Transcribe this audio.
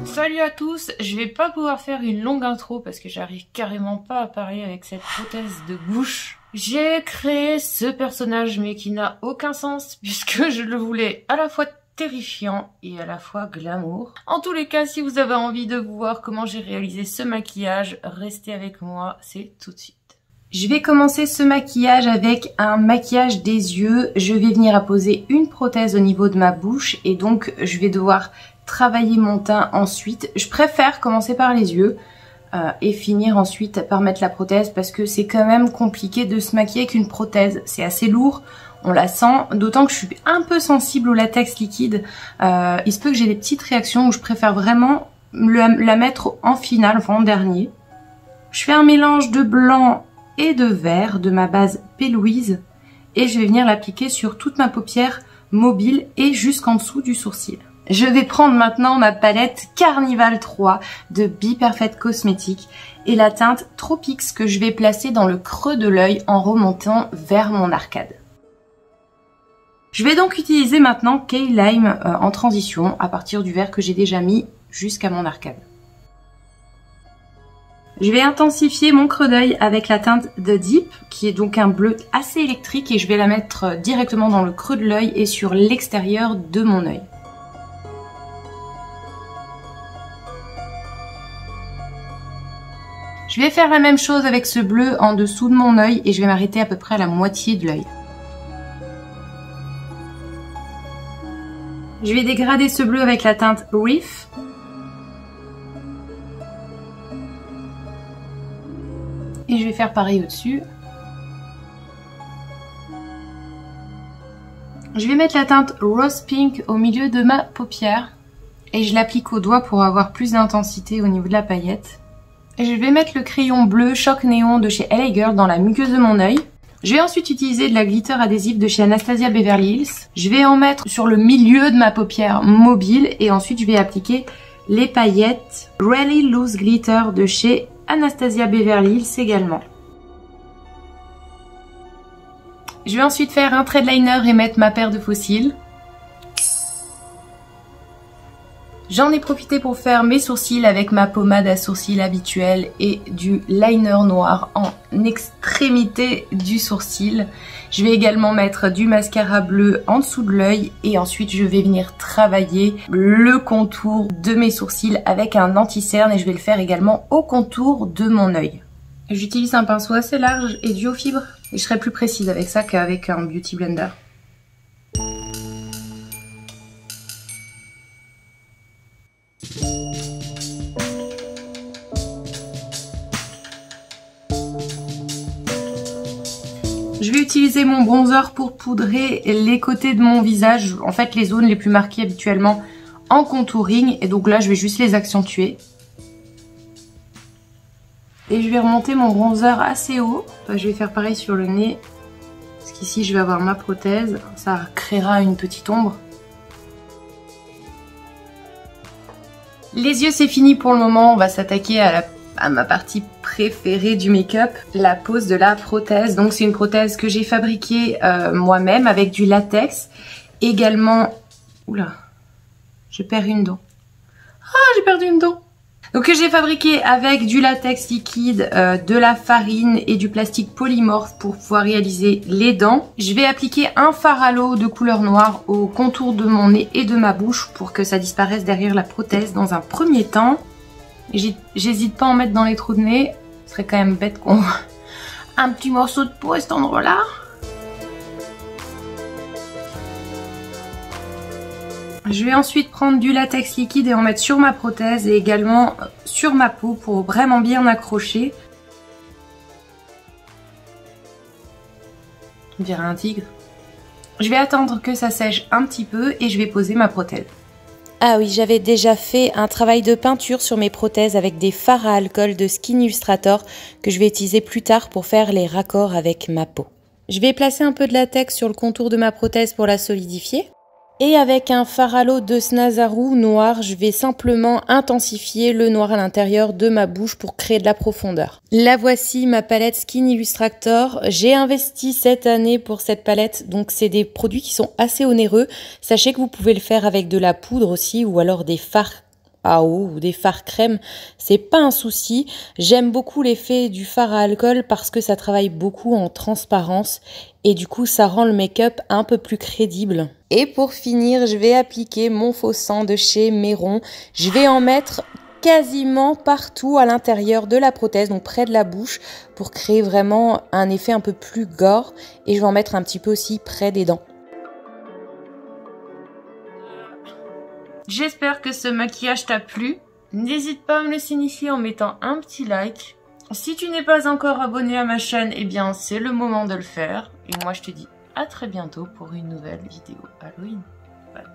Salut à tous, je vais pas pouvoir faire une longue intro parce que j'arrive carrément pas à parler avec cette prothèse de bouche. J'ai créé ce personnage mais qui n'a aucun sens puisque je le voulais à la fois terrifiant et à la fois glamour. En tous les cas, si vous avez envie de voir comment j'ai réalisé ce maquillage, restez avec moi, c'est tout de suite. Je vais commencer ce maquillage avec un maquillage des yeux. Je vais venir apposer une prothèse au niveau de ma bouche et donc je vais devoir travailler mon teint ensuite. Je préfère commencer par les yeux et finir ensuite par mettre la prothèse parce que c'est quand même compliqué de se maquiller avec une prothèse. C'est assez lourd, on la sent, d'autant que je suis un peu sensible au latex liquide. Il se peut que j'ai des petites réactions où je préfère vraiment la mettre en finale, enfin en dernier. Je fais un mélange de blanc et de vert de ma base P. Louise et je vais venir l'appliquer sur toute ma paupière mobile et jusqu'en dessous du sourcil. Je vais prendre maintenant ma palette Carnival 3 de Be Perfect Cosmetics et la teinte Tropics que je vais placer dans le creux de l'œil en remontant vers mon arcade. Je vais donc utiliser maintenant Key Lime en transition à partir du vert que j'ai déjà mis jusqu'à mon arcade. Je vais intensifier mon creux d'œil avec la teinte The Deep qui est donc un bleu assez électrique et je vais la mettre directement dans le creux de l'œil et sur l'extérieur de mon œil. Je vais faire la même chose avec ce bleu en dessous de mon œil et je vais m'arrêter à peu près à la moitié de l'œil. Je vais dégrader ce bleu avec la teinte Reef. Et je vais faire pareil au-dessus. Je vais mettre la teinte Rose Pink au milieu de ma paupière. Et je l'applique au doigt pour avoir plus d'intensité au niveau de la paillette. Et je vais mettre le crayon bleu Choc Néon de chez LA Girl dans la muqueuse de mon œil. Je vais ensuite utiliser de la glitter adhésive de chez Anastasia Beverly Hills. Je vais en mettre sur le milieu de ma paupière mobile et ensuite je vais appliquer les paillettes Really Loose Glitter de chez Anastasia Beverly Hills également. Je vais ensuite faire un trait de liner et mettre ma paire de faux cils. J'en ai profité pour faire mes sourcils avec ma pommade à sourcils habituelle et du liner noir en extrémité du sourcil. Je vais également mettre du mascara bleu en dessous de l'œil et ensuite je vais venir travailler le contour de mes sourcils avec un anti-cerne et je vais le faire également au contour de mon œil. J'utilise un pinceau assez large et duo fibre et je serai plus précise avec ça qu'avec un beauty blender. Je vais utiliser mon bronzer pour poudrer les côtés de mon visage, en fait les zones les plus marquées habituellement en contouring. Et donc là je vais juste les accentuer. Et je vais remonter mon bronzer assez haut. Enfin, je vais faire pareil sur le nez. Parce qu'ici je vais avoir ma prothèse, ça créera une petite ombre. Les yeux c'est fini pour le moment, on va s'attaquer à ma partie préférée du make-up, la pose de la prothèse. Donc c'est une prothèse que j'ai fabriquée moi-même avec du latex. Également... Oula, je perds une dent. Ah, j'ai perdu une dent. Donc que j'ai fabriqué avec du latex liquide, de la farine et du plastique polymorphe pour pouvoir réaliser les dents. Je vais appliquer un fard à l'eau de couleur noire au contour de mon nez et de ma bouche pour que ça disparaisse derrière la prothèse dans un premier temps. J'hésite pas à en mettre dans les trous de nez, ce serait quand même bête qu'on... un petit morceau de peau à cet endroit-là. Je vais ensuite prendre du latex liquide et en mettre sur ma prothèse et également sur ma peau pour vraiment bien accrocher. On dirait un tigre. Je vais attendre que ça sèche un petit peu et je vais poser ma prothèse. Ah oui, j'avais déjà fait un travail de peinture sur mes prothèses avec des fards à alcool de Skin Illustrator que je vais utiliser plus tard pour faire les raccords avec ma peau. Je vais placer un peu de latex sur le contour de ma prothèse pour la solidifier. Et avec un fard à l'eau de Snazaru noir, je vais simplement intensifier le noir à l'intérieur de ma bouche pour créer de la profondeur. La voici, ma palette Skin Illustrator. J'ai investi cette année pour cette palette, donc c'est des produits qui sont assez onéreux. Sachez que vous pouvez le faire avec de la poudre aussi ou alors des fards à eau ou des fards crème, c'est pas un souci. J'aime beaucoup l'effet du fard à alcool parce que ça travaille beaucoup en transparence et du coup ça rend le make-up un peu plus crédible. Et pour finir, je vais appliquer mon faux sang de chez Mehron. Je vais en mettre quasiment partout à l'intérieur de la prothèse, donc près de la bouche, pour créer vraiment un effet un peu plus gore. Et je vais en mettre un petit peu aussi près des dents. J'espère que ce maquillage t'a plu. N'hésite pas à me le signifier en mettant un petit like. Si tu n'es pas encore abonné à ma chaîne, eh bien c'est le moment de le faire. Et moi je te dis à très bientôt pour une nouvelle vidéo Halloween. Bye.